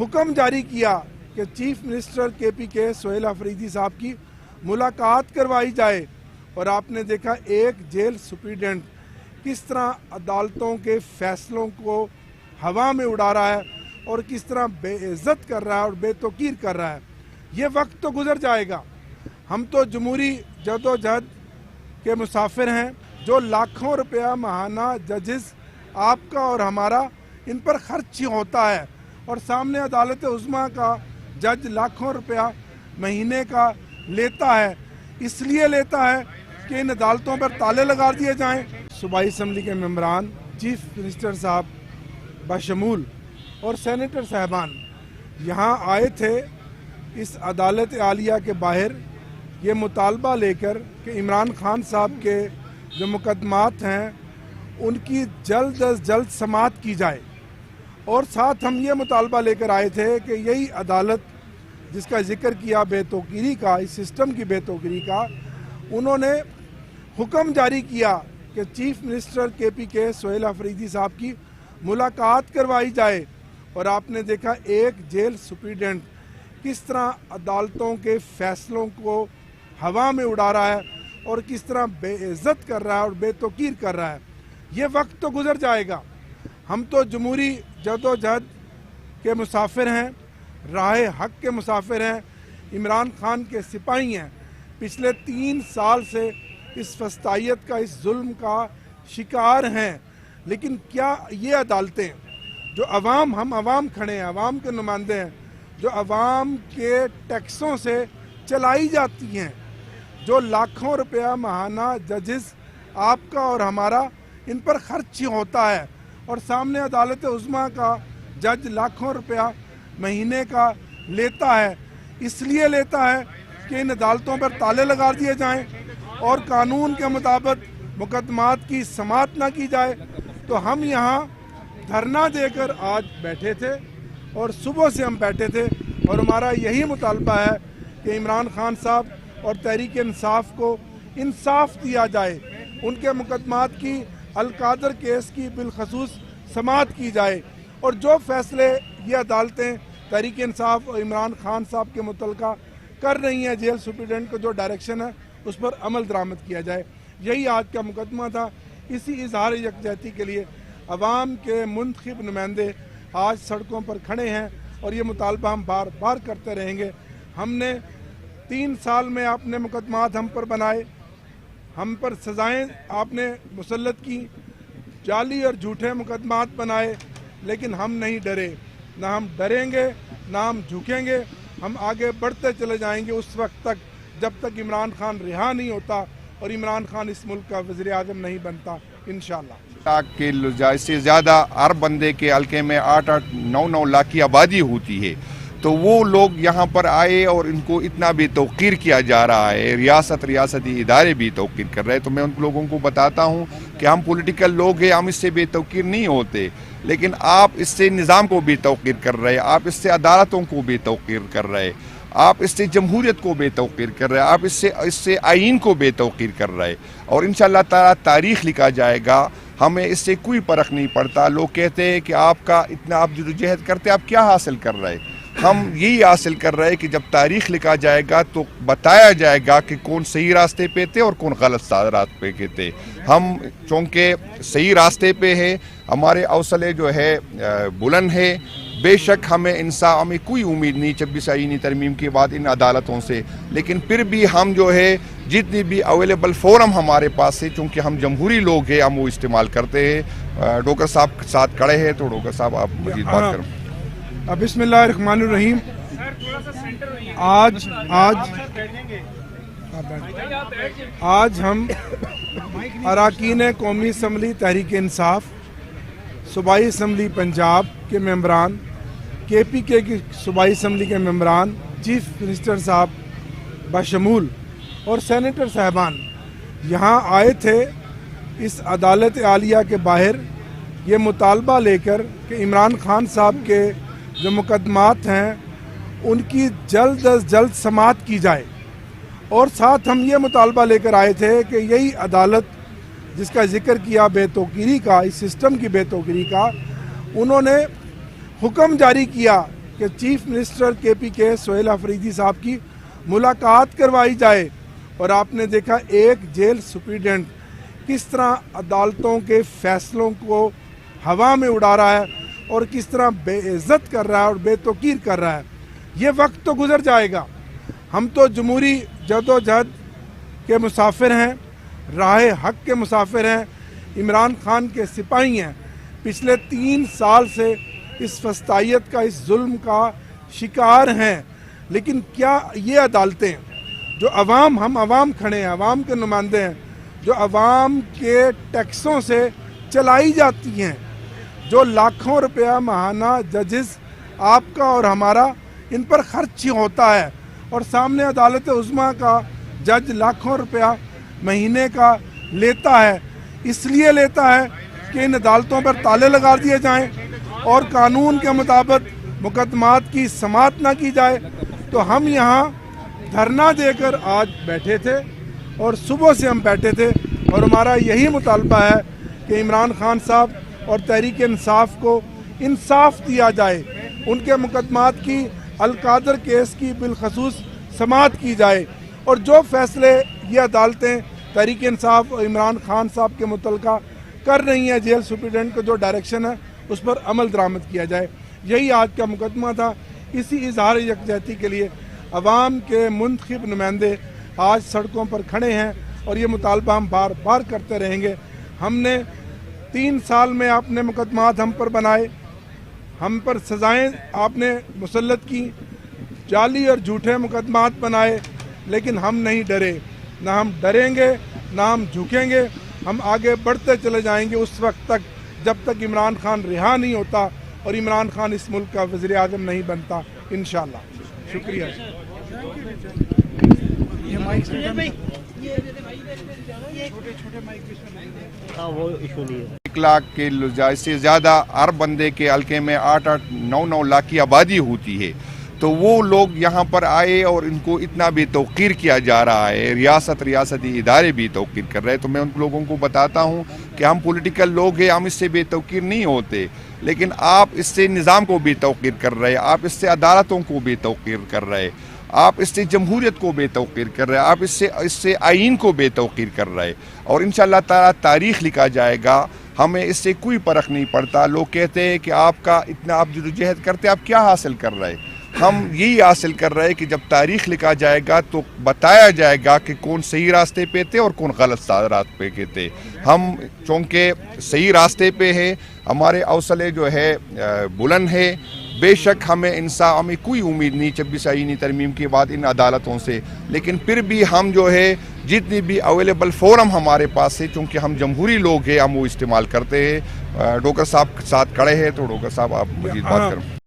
हुक्म जारी किया कि chief minister KPK Sohail Afridi साहब की मुलाकात करवाई जाए और आपने देखा एक जेल सुप्रीडेंट किस तरह अदालतों के फैसलों को हवा में उड़ा रहा है और किस तरह बेइज्जत कर रहा है और बेतौकीर कर रहा है। ये वक्त तो गुजर जाएगा। हम तो जमहूरी जदोजहद के मुसाफिर हैं। जो लाखों रुपया माहाना जजेस आपका और हमारा इन पर खर्च होता है और सामने अदालत उज़्मा का जज लाखों रुपया महीने का लेता है, इसलिए लेता है कि इन अदालतों पर ताले लगा दिए जाएं। सूबाई असम्बली के मेंबरान, चीफ मिनिस्टर साहब बशमूल और सेनेटर साहबान यहाँ आए थे इस अदालत आलिया के बाहर ये मुतालबा लेकर कि इमरान खान साहब के जो मुकदमात हैं उनकी जल्द अज जल्द समाअत की जाए। और साथ हम ये मुतालबा लेकर आए थे कि यही अदालत जिसका जिक्र किया बेतौकीरी का, इस सिस्टम की बेतौकीरी का, उन्होंने हुक्म जारी किया कि chief minister KPK Sohail Afridi साहब की मुलाकात करवाई जाए और आपने देखा एक जेल सुप्रीडेंट किस तरह अदालतों के फैसलों को हवा में उड़ा रहा है और किस तरह बेइज्जत कर रहा है और बेतौकीर कर रहा है। ये वक्त तो गुजर जाएगा। हम तो जमहूरी जदोजहद के मुसाफिर हैं, राहे हक के मुसाफिर हैं, इमरान खान के सिपाही हैं। पिछले 3 साल से इस फस्तायत का, इस जुल्म का शिकार हैं। लेकिन क्या ये अदालतें जो हम अवाम खड़े हैं, अवाम के नुमाइंदे हैं, जो अवाम के टैक्सों से चलाई जाती हैं, जो लाखों रुपया माहाना जजेस आपका और हमारा इन पर खर्च होता है और सामने अदालत उज़्मा का जज लाखों रुपया महीने का लेता है, इसलिए लेता है कि इन अदालतों पर ताले लगा दिए जाएं और कानून के मुताबिक मुकदमात की समाअत ना की जाए। तो हम यहाँ धरना देकर आज बैठे थे और सुबह से हम बैठे थे और हमारा यही मुतालबा है कि इमरान खान साहब और तहरीक इंसाफ को इंसाफ दिया जाए, उनके मुकदमात की अलकादर केस की बिलखसूस समाअत की जाए और जो फैसले ये अदालतें तहरीक इंसाफ और इमरान खान साहब के मुतल्लिक़ कर रही हैं, जेल सुप्रीडेंट को जो डायरेक्शन है उस पर अमल दरामद किया जाए। यही आज का मुकदमा था। इसी इजहार यकजहती के लिए अवाम के मुंतखब नुमाइंदे आज सड़कों पर खड़े हैं और ये मुतालबा हम बार बार करते रहेंगे। हमने 3 साल में आपने मुकदमात हम पर बनाए, हम पर सज़ाएँ आपने मुसल्लत की, जाली और झूठे मुकदमात बनाए, लेकिन हम नहीं डरे, ना हम डरेंगे, ना हम झुकेंगे। हम आगे बढ़ते चले जाएंगे उस वक्त तक जब तक इमरान खान रिहा नहीं होता और इमरान खान इस मुल्क का वज़ीर आज़म नहीं बनता, इंशाअल्लाह। के से ज़्यादा हर बंदे के हल्के में 8-8, 9-9 लाख की आबादी होती है, तो वो लोग यहाँ पर आए और इनको इतना बेतौकीर किया जा रहा है, रियासती इदारे भी तौकीर कर रहे हैं। तो मैं उन लोगों को बताता हूँ कि हम पॉलिटिकल लोग हैं, हम इससे बेतौकीर नहीं होते, लेकिन आप इससे निज़ाम को बेतौकीर कर रहे हैं, आप इससे अदालतों को बेतौकीर कर रहे हैं, आप इससे जमहूरियत को बेतौकीर कर रहे हैं, आप इससे आइन को बेतौकीर कर रहे हैं। और इंशाअल्लाह ताला तारीख़ लिखा जाएगा, हमें इससे कोई फ़र्क नहीं पड़ता। लोग कहते हैं कि आपका इतना आप जदोजहद करते, आप क्या हासिल कर रहे हैं? हम यही हासिल कर रहे हैं कि जब तारीख़ लिखा जाएगा तो बताया जाएगा कि कौन सही रास्ते पे थे और कौन गलत रास्ते पे थे। हम चूँकि सही रास्ते पे हैं, हमारे हौसले जो है बुलंद है, बेशक हमें कोई उम्मीद नहीं 26 आईनी तरमीम के बाद इन अदालतों से, लेकिन फिर भी हम जो है जितनी भी अवेलेबल फोरम हमारे पास है, चूँकि हम जमहूरी लोग हैं, हम वो इस्तेमाल करते हैं। डॉक्टर साहब के साथ खड़े हैं, तो डॉक्टर साहब आप मज़ीद बात करें। बिस्मिल्लाहिर्रहमानिर्रहीम। आज हम अरकान कौमी असम्बली तहरीक इंसाफ, सूबाई असम्बली पंजाब के मेंबरान, KPK की सूबाई असम्बली के मेंबरान, चीफ मिनिस्टर साहब बशमूल और सेनेटर साहबान यहाँ आए थे इस अदालत आलिया के बाहर ये मुतालबा लेकर कि इमरान खान साहब के जो मुकदमात हैं उनकी जल्द अज जल्द समाअत की जाए। और साथ हम ये मुतालबा लेकर आए थे कि यही अदालत जिसका जिक्र किया बेतौकीरी का, इस सिस्टम की बेतौकीरी का, उन्होंने हुक्म जारी किया کہ chief minister KPK Sohail Afridi صاحب کی ملاقات کروائی جائے، اور آپ نے دیکھا ایک جیل سپریڈنٹ کس طرح عدالتوں کے فیصلوں کو ہوا میں اڑا رہا ہے اور کس طرح بے عزت کر رہا ہے اور بے توقیر کر رہا ہے۔ یہ وقت تو گزر جائے گا، ہم تو جمہوری جدوجہد کے مسافر ہیں، راہ حق کے مسافر ہیں، عمران خان کے سپاہی ہیں، پچھلے 3 سال سے اس فسطائیت کا، اس ظلم کا شکار ہیں۔ لیکن کیا یہ عدالتیں جو ہم عوام کھڑے ہیں، عوام کے نمائندے ہیں، جو عوام کے ٹیکسوں سے چلائی جاتی ہیں، جو لاکھوں روپیہ ماہانہ ججز آپ کا اور ہمارا ان پر خرچ ہوتا ہے، اور سامنے عدالت عظمیٰ کا جج لاکھوں روپیہ مہینے کا لیتا ہے، اس لیے لیتا ہے کہ ان عدالتوں پر تالے لگا دیے جائیں اور قانون کے مطابق مقدمات کی سماعت نہ کی جائے۔ تو ہم یہاں دھرنا دے کر آج بیٹھے تھے، اور صبح سے ہم بیٹھے تھے، اور ہمارا یہی مطالبہ ہے کہ عمران خان صاحب اور تحریک انصاف کو انصاف دیا جائے، ان کے مقدمات کی، القادر کیس کی بالخصوص سماعت کی جائے، اور جو فیصلے یہ عدالتیں تحریک انصاف اور عمران خان صاحب کے متعلقہ کر رہی ہیں، جیل سپریڈنٹ کا جو ڈائریکشن ہے اس پر عمل درآمد کیا جائے۔ یہی آج کا مقدمہ تھا۔ اسی اظہار یکجہتی کے لیے عوام کے منتخب نمائندے آج سڑکوں پر کھڑے ہیں، اور یہ مطالبہ ہم بار بار کرتے رہیں گے۔ ہم نے 3 سال میں آپ نے مقدمات ہم پر بنائے، ہم پر سزائیں آپ نے مسلط کی، جعلی اور جھوٹے مقدمات بنائے، لیکن ہم نہیں ڈرے، نہ ہم ڈریں گے، نہ ہم جھکیں گے۔ ہم آگے بڑھتے چلے جائیں گے اس وقت تک جب تک عمران خان رہا نہیں ہوتا اور عمران خان اس ملک کا وزیر اعظم نہیں بنتا، انشاءاللہ۔ شکریہ۔ وہ ایشو نہیں ہے۔ 1 لاکھ کے سے زیادہ ہر بندے کے حلقے میں 8-8 9-9 لاکھ کی آبادی ہوتی ہے، تو وہ لوگ یہاں پر آئے اور ان کو اتنا بے توقیر کیا جا رہا ہے، ریاستی ادارے بھی توقیر کر رہے ہیں۔ تو میں ان لوگوں کو بتاتا ہوں کہ ہم پولیٹیکل لوگ ہیں، ہم اس سے بے توقیر نہیں ہوتے، لیکن آپ اس سے نظام کو بے توقیر کر رہے ہیں، آپ اس سے عدالتوں کو بے توقیر کر رہے ہیں، آپ اس سے جمہوریت کو بے توقیر کر رہے ہیں، آپ اس سے آئین کو بے توقیر کر رہے ہیں، اور انشاءاللہ تعالی تاریخ لکھا جائے گا۔ ہمیں اس سے کوئی فرق نہیں پڑتا۔ لوگ کہتے ہیں کہ آپ کا اتنا آپ جدوجہد کرتے ہیں، آپ کیا حاصل کر رہے ہیں؟ ہم یہی حاصل کر رہے ہیں کہ جب تاریخ لکھا جائے گا تو بتایا جائے گا کہ کون صحیح راستے پہ تھے اور کون غلط راستے پہ تھے۔ ہم چونکہ صحیح راستے پہ ہیں، ہمارے حوصلے جو ہے بلند ہے، بے شک ہمیں کوئی امید نہیں 26 آئینی ترمیم کے بعد ان عدالتوں سے، لیکن پھر بھی ہم جو ہے جتنی بھی اویلیبل فورم ہمارے پاس ہے، چونکہ ہم جمہوری لوگ ہیں، ہم وہ استعمال کرتے ہیں۔ ڈوگر صاحب ساتھ کھڑے ہیں، تو ڈوگر صاحب آپ مزید بات کریں۔